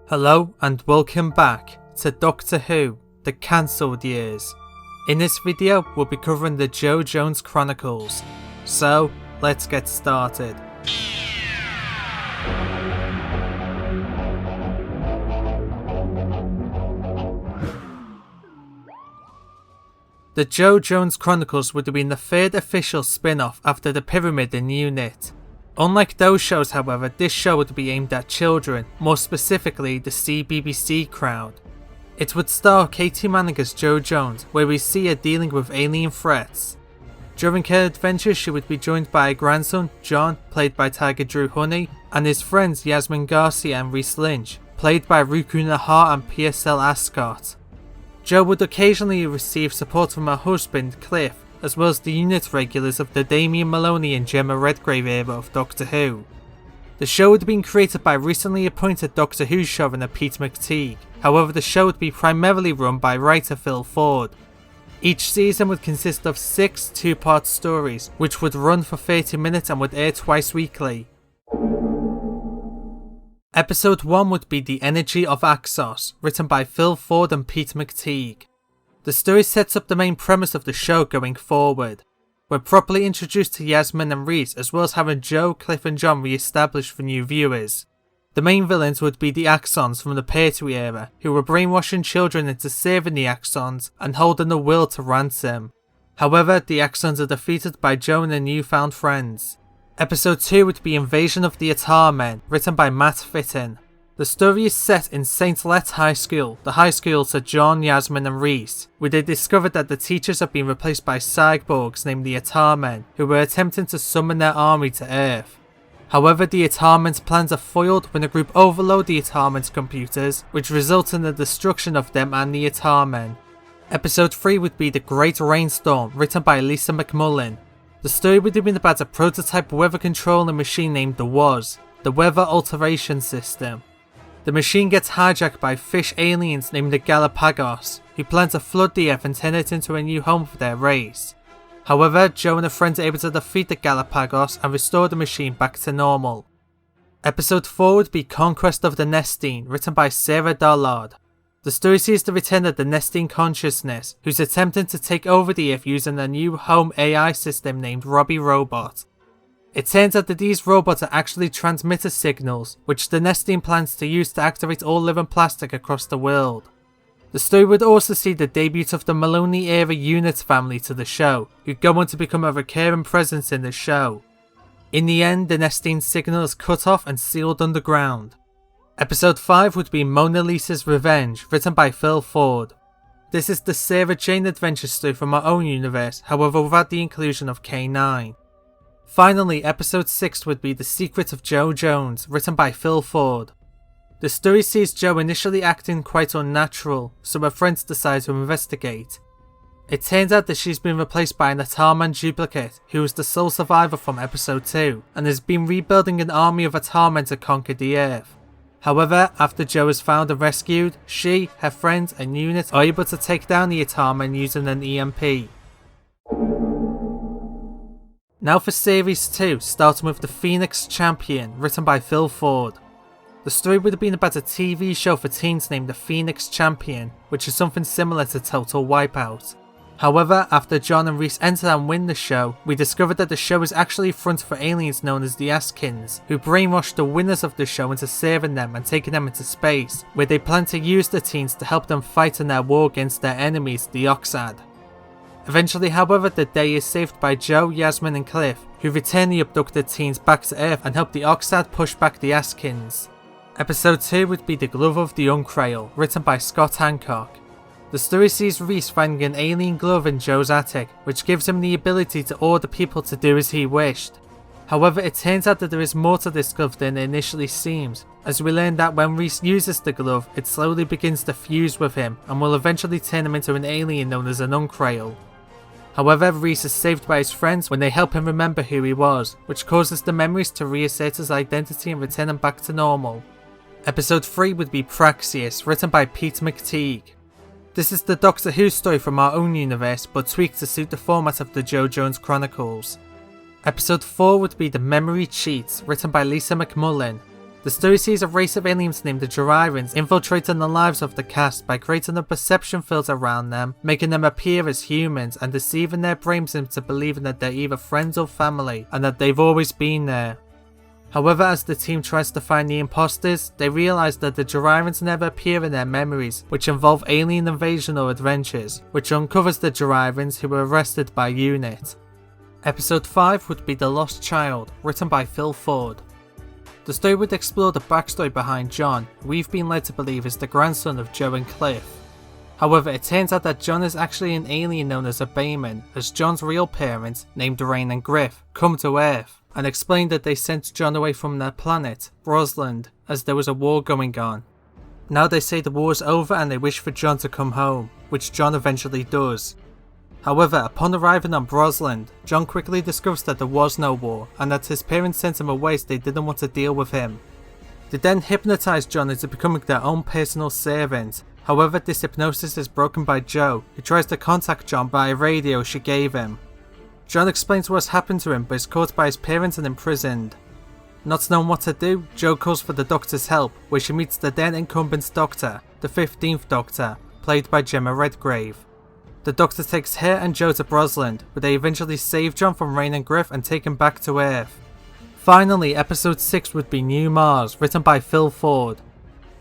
Hello and welcome back to Doctor Who, The Cancelled Years. In this video we'll be covering the Jo Jones Chronicles, so let's get started. The Jo Jones Chronicles would have been the third official spin-off after the Pyramid and Unit. Unlike those shows, however, this show would be aimed at children, more specifically the CBBC crowd. It would star Katie Manning as Jo Jones, where we see her dealing with alien threats. During her adventures she would be joined by her grandson, John, played by Tiger Drew Honey, and his friends Yasmin Garcia and Reese Lynch, played by Ruku Nahar and PSL Ascot. Jo would occasionally receive support from her husband, Cliff, as well as the unit regulars of the Damien Maloney and Gemma Redgrave era of Doctor Who. The show had been created by recently appointed Doctor Who showrunner Pete McTeague, however the show would be primarily run by writer Phil Ford. Each season would consist of 6 two-part stories, which would run for 30 minutes and would air twice weekly. Episode 1 would be The Energy of Axos, written by Phil Ford and Pete McTeague. The story sets up the main premise of the show going forward. We're properly introduced to Yasmin and Reese, as well as having Jo, Cliff and John re-established for new viewers. The main villains would be the Axons from the Pertwee era, who were brainwashing children into saving the Axons and holding the will to ransom. However, the Axons are defeated by Jo and her newfound friends. Episode 2 would be Invasion of the Atarmen, written by Matt Fitton. The story is set in St. Let High School, the high school to John, Yasmin and Reese, where they discovered that the teachers have been replaced by cyborgs named the Atarmen, who were attempting to summon their army to Earth. However, the Atarmen's plans are foiled when a group overload the Atarmen's computers, which results in the destruction of them and the Atarmen. Episode 3 would be The Great Rainstorm, written by Lisa McMullen. The story would have been about a prototype weather controlling machine named the WAS, the Weather Alteration System. The machine gets hijacked by fish aliens named the Galapagos, who plan to flood the Earth and turn it into a new home for their race. However, Jo and her friends are able to defeat the Galapagos and restore the machine back to normal. Episode 4 would be Conquest of the Nestene, written by Sarah Dollard. The story sees the return of the Nestene consciousness, who's attempting to take over the Earth using a new home AI system named Robbie Robot. It turns out that these robots are actually transmitter signals, which the Nestene plans to use to activate all living plastic across the world. The story would also see the debut of the Maloney era unit family to the show, who go on to become a recurring presence in the show. In the end, the Nestene signal is cut off and sealed underground. Episode 5 would be Mona Lisa's Revenge, written by Phil Ford. This is the Sarah Jane adventure story from our own universe, however without the inclusion of K9. Finally, episode 6 would be The Secret of Jo Jones, written by Phil Ford. The story sees Jo initially acting quite unnatural, so her friends decide to investigate. It turns out that she's been replaced by an Atarmen duplicate, who is the sole survivor from episode 2, and has been rebuilding an army of Atarmen to conquer the Earth. However, after Jo is found and rescued, she, her friends and unit are able to take down the Atarmen using an EMP. Now for Series 2, starting with The Phoenix Champion, written by Phil Ford. The story would have been about a TV show for teens named The Phoenix Champion, which is something similar to Total Wipeout. However, after John and Reese enter and win the show, we discovered that the show is actually a front for aliens known as the Askins, who brainwashed the winners of the show into saving them and taking them into space, where they plan to use the teens to help them fight in their war against their enemies, the Oxad. Eventually, however, the day is saved by Jo, Yasmin and Cliff, who return the abducted teens back to Earth and help the Oxad push back the Askins. Episode 2 would be The Glove of the Unqrail, written by Scott Hancock. The story sees Reese finding an alien glove in Jo's attic, which gives him the ability to order people to do as he wished. However, it turns out that there is more to this glove than it initially seems, as we learn that when Reese uses the glove, it slowly begins to fuse with him and will eventually turn him into an alien known as an Unqrail. However, Reese is saved by his friends when they help him remember who he was, which causes the memories to reassert his identity and return him back to normal. Episode 3 would be Praxeus, written by Pete McTeague. This is the Doctor Who story from our own universe, but tweaked to suit the format of the Jo Jones Chronicles. Episode 4 would be The Memory Cheats, written by Lisa McMullen. The story sees a race of aliens named the Jurirans infiltrating the lives of the cast by creating a perception field around them, making them appear as humans and deceiving their brains into believing that they're either friends or family and that they've always been there. However, as the team tries to find the imposters, they realise that the Jurirans never appear in their memories, which involve alien invasion or adventures, which uncovers the Jurirans who were arrested by UNIT. Episode 5 would be The Lost Child, written by Phil Ford. The story would explore the backstory behind John, who we've been led to believe is the grandson of Joe and Cliff. However, it turns out that John is actually an alien known as a Bayman, as John's real parents, named Rain and Griff, come to Earth, and explain that they sent John away from their planet, Brosland, as there was a war going on. Now they say the war's over and they wish for John to come home, which John eventually does. However, upon arriving on Brosland, John quickly discovers that there was no war, and that his parents sent him away as they didn't want to deal with him. They then hypnotise John into becoming their own personal servant. However, this hypnosis is broken by Joe, who tries to contact John by a radio she gave him. John explains what's happened to him but is caught by his parents and imprisoned. Not knowing what to do, Joe calls for the Doctor's help, where she meets the then incumbent Doctor, the 15th Doctor, played by Gemma Redgrave. The Doctor takes her and Joe to Brosland, where they eventually save John from Rain and Griff and take him back to Earth. Finally, episode 6 would be New Mars, written by Phil Ford.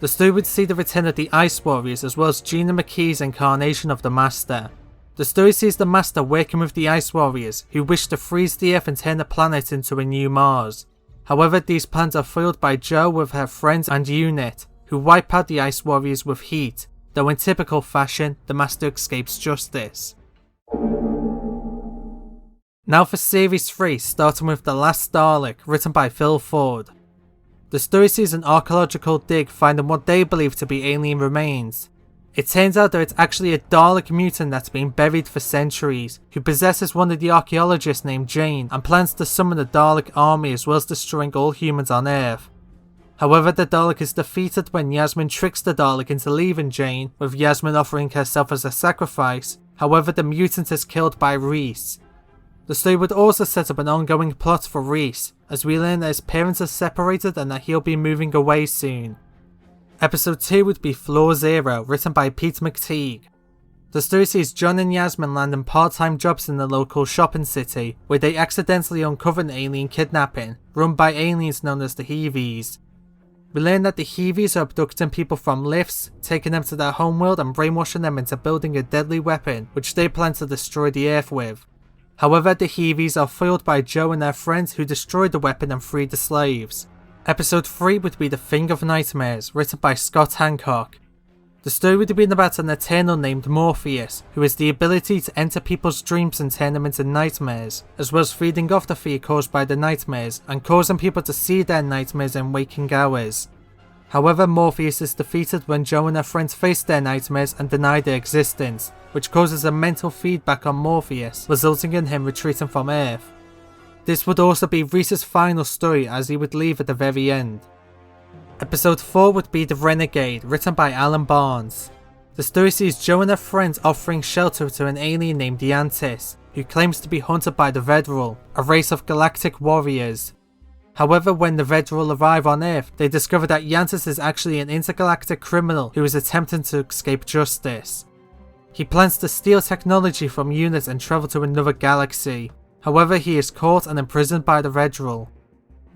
The story would see the return of the Ice Warriors as well as Gina McKee's incarnation of the Master. The story sees the Master working with the Ice Warriors, who wish to freeze the Earth and turn the planet into a new Mars. However, these plans are foiled by Joe with her friends and UNIT, who wipe out the Ice Warriors with heat. Though in typical fashion, the Master escapes justice. Now for Series 3, starting with The Last Dalek, written by Phil Ford. The story sees an archaeological dig finding what they believe to be alien remains. It turns out that it's actually a Dalek mutant that's been buried for centuries, who possesses one of the archaeologists named Jane and plans to summon a Dalek army as well as destroying all humans on Earth. However, the Dalek is defeated when Yasmin tricks the Dalek into leaving Jane, with Yasmin offering herself as a sacrifice. However, the mutant is killed by Reese. The story would also set up an ongoing plot for Reese, as we learn that his parents are separated and that he'll be moving away soon. Episode 2 would be Floor Zero, written by Pete McTeague. The story sees John and Yasmin landing part-time jobs in the local shopping city, where they accidentally uncover an alien kidnapping, run by aliens known as the Heavies. We learn that the Heavies are abducting people from lifts, taking them to their homeworld and brainwashing them into building a deadly weapon which they plan to destroy the Earth with. However, the Heavies are foiled by Joe and their friends who destroyed the weapon and freed the slaves. Episode 3 would be The Thing of Nightmares, written by Scott Hancock. The story would have been about an Eternal named Morpheus, who has the ability to enter people's dreams and turn them into nightmares, as well as feeding off the fear caused by the nightmares and causing people to see their nightmares in waking hours. However, Morpheus is defeated when Joe and her friends face their nightmares and deny their existence, which causes a mental feedback on Morpheus, resulting in him retreating from Earth. This would also be Reese's final story, as he would leave at the very end. Episode 4 would be The Renegade, written by Alan Barnes. The story sees Joe and her friends offering shelter to an alien named Deantis, who claims to be hunted by the Vedral, a race of galactic warriors. However, when the Vedral arrive on Earth, they discover that Yantis is actually an intergalactic criminal who is attempting to escape justice. He plans to steal technology from UNIT and travel to another galaxy. However, he is caught and imprisoned by the Vedral.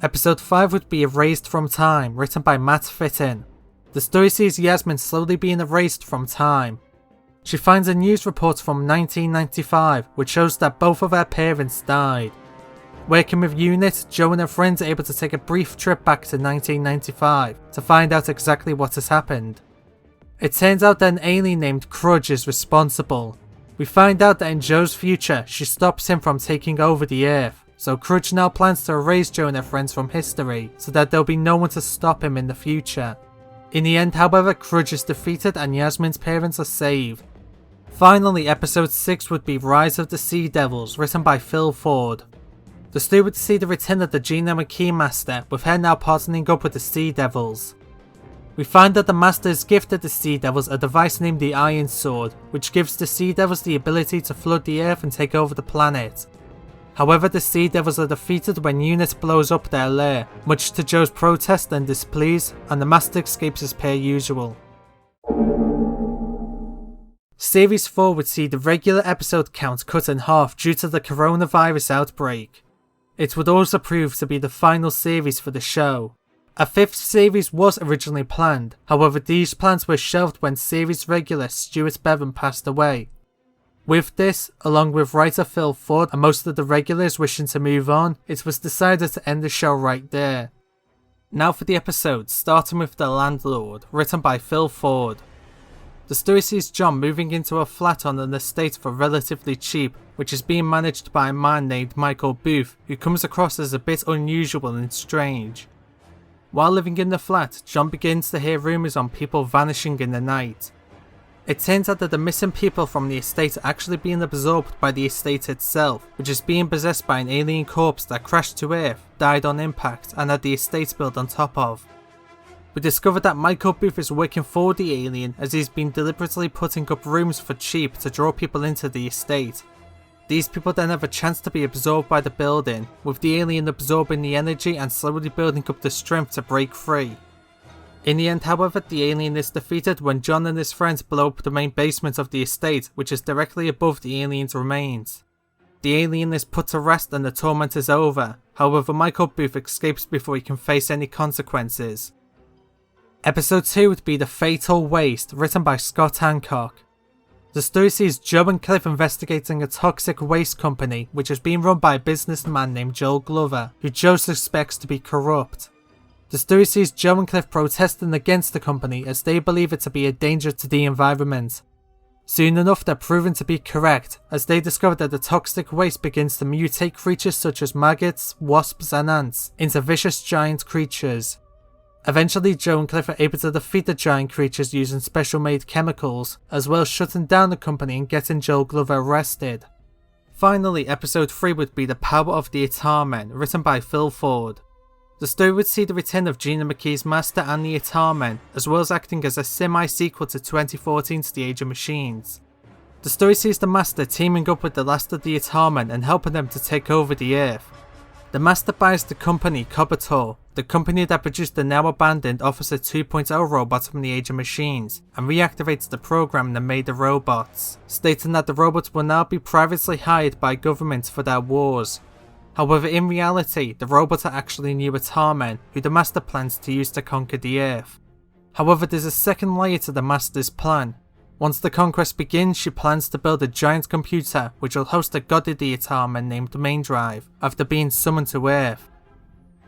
Episode 5 would be Erased from Time, written by Matt Fitton. The story sees Yasmin slowly being erased from time. She finds a news report from 1995 which shows that both of her parents died. Working with UNIT, Joe and her friends are able to take a brief trip back to 1995 to find out exactly what has happened. It turns out that an alien named Crudge is responsible. We find out that in Joe's future, she stops him from taking over the Earth. So Crudge now plans to erase Joe and her friends from history, so that there'll be no one to stop him in the future. In the end, however, Crudge is defeated and Yasmin's parents are saved. Finally, episode 6 would be Rise of the Sea Devils, written by Phil Ford. The story would see the return of the Gina McKee Master, with her now partnering up with the Sea Devils. We find that the Master has gifted the Sea Devils a device named the Iron Sword, which gives the Sea Devils the ability to flood the Earth and take over the planet. However, the Sea Devils are defeated when Unit blows up their lair, much to Joe's protest and displease, and the Master escapes as per usual. Series 4 would see the regular episode count cut in half due to the coronavirus outbreak. It would also prove to be the final series for the show. A 5th series was originally planned, however these plans were shelved when series regular Stuart Bevan passed away. With this, along with writer Phil Ford and most of the regulars wishing to move on, it was decided to end the show right there. Now for the episode, starting with The Landlord, written by Phil Ford. The story sees John moving into a flat on an estate for relatively cheap, which is being managed by a man named Michael Booth, who comes across as a bit unusual and strange. While living in the flat, John begins to hear rumours on people vanishing in the night. It turns out that the missing people from the estate are actually being absorbed by the estate itself, which is being possessed by an alien corpse that crashed to Earth, died on impact, and had the estate built on top of. We discover that Michael Booth is working for the alien as he's been deliberately putting up rooms for cheap to draw people into the estate. These people then have a chance to be absorbed by the building, with the alien absorbing the energy and slowly building up the strength to break free. In the end, however, the alien is defeated when John and his friends blow up the main basement of the estate, which is directly above the alien's remains. The alien is put to rest and the torment is over, however Michael Booth escapes before he can face any consequences. Episode 2 would be The Fatal Waste, written by Scott Hancock. The story sees Joe and Cliff investigating a toxic waste company which is being run by a businessman named Joel Glover, who Joe suspects to be corrupt. The story sees Joe and Cliff protesting against the company as they believe it to be a danger to the environment. Soon enough they're proven to be correct, as they discover that the toxic waste begins to mutate creatures such as maggots, wasps and ants into vicious giant creatures. Eventually Joe and Cliff are able to defeat the giant creatures using special made chemicals, as well as shutting down the company and getting Joel Glover arrested. Finally, episode 3 would be The Power of the Atarmen, written by Phil Ford. The story would see the return of Gina McKee's Master and the Atarmen, as well as acting as a semi-sequel to 2014's The Age of Machines. The story sees the Master teaming up with the last of the Atarmen and helping them to take over the Earth. The Master buys the company Cobator, the company that produced the now abandoned Officer 2.0 robot from the Age of Machines, and reactivates the program that made the robots, stating that the robots will now be privately hired by governments for their wars. However, in reality, the robots are actually new Atarmen, who the Master plans to use to conquer the Earth. However, there's a second layer to the Master's plan. Once the conquest begins, she plans to build a giant computer which will host a god of the Atarmen named Main Drive, after being summoned to Earth.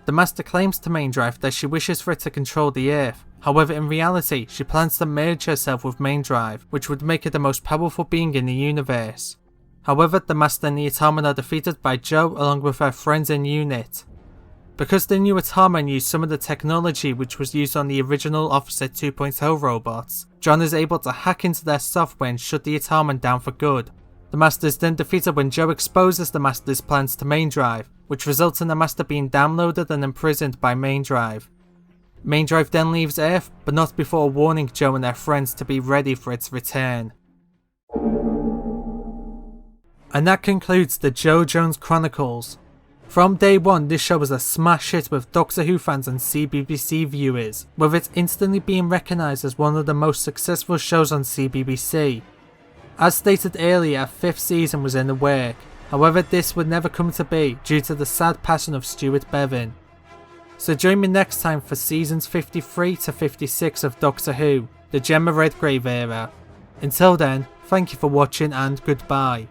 The Master claims to Main Drive that she wishes for it to control the Earth. However, in reality, she plans to merge herself with Main Drive, which would make her the most powerful being in the universe. However, the Master and the Atarmen are defeated by Joe along with her friends in Unit. Because the new Atarmen use some of the technology which was used on the original Officer 2.0 robots, John is able to hack into their software and shut the Atarmen down for good. The Master is then defeated when Joe exposes the Master's plans to Main Drive, which results in the Master being downloaded and imprisoned by Main Drive. Main Drive then leaves Earth, but not before warning Joe and their friends to be ready for its return. And that concludes the Joe Jones Chronicles. From day one, this show was a smash hit with Doctor Who fans and CBBC viewers, with it instantly being recognised as one of the most successful shows on CBBC. As stated earlier, a 5th season was in the work, however this would never come to be due to the sad passing of Stuart Bevan. So join me next time for seasons 53 to 56 of Doctor Who, the Gemma Redgrave era. Until then, thank you for watching and goodbye.